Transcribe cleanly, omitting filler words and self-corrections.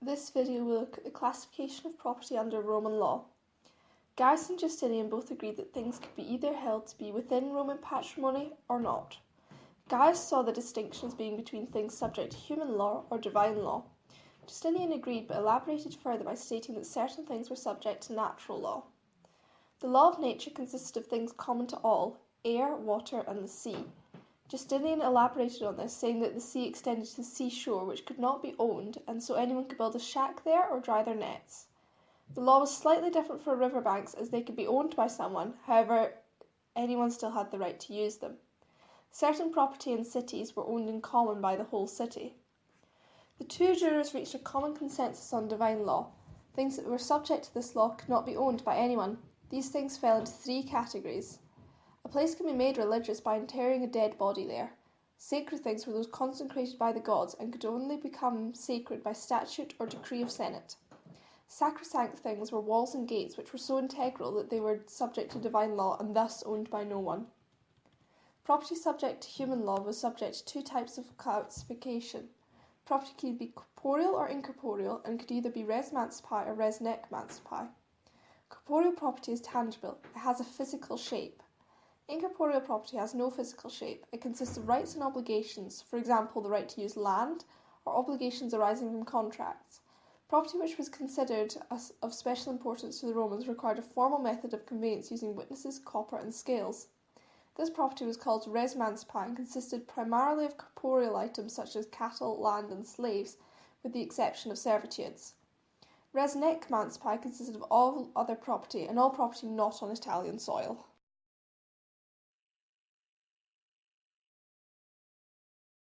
This video will look at the classification of property under Roman law. Gaius and Justinian both agreed that things could be either held to be within Roman patrimony or not. Gaius saw the distinction as being between things subject to human law or divine law. Justinian agreed but elaborated further by stating that certain things were subject to natural law. The law of nature consisted of things common to all, air, water, and the sea. Justinian elaborated on this, saying that the sea extended to the seashore, which could not be owned, and so anyone could build a shack there or dry their nets. The law was slightly different for riverbanks, as they could be owned by someone, however, anyone still had the right to use them. Certain property in cities were owned in common by the whole city. The two jurors reached a common consensus on divine law. Things that were subject to this law could not be owned by anyone. These things fell into three categories. A place can be made religious by interring a dead body there. Sacred things were those consecrated by the gods and could only become sacred by statute or decree of Senate. Sacrosanct things were walls and gates which were so integral that they were subject to divine law and thus owned by no one. Property subject to human law was subject to two types of classification. Property could be corporeal or incorporeal and could either be res mancipi or res nec mancipi. Corporeal property is tangible. It has a physical shape. Incorporeal property has no physical shape. It consists of rights and obligations, for example, the right to use land, or obligations arising from contracts. Property which was considered of special importance to the Romans required a formal method of conveyance using witnesses, copper, and scales. This property was called res mancipi and consisted primarily of corporeal items such as cattle, land, and slaves, with the exception of servitudes. Res nec mancipi consisted of all other property and all property not on Italian soil.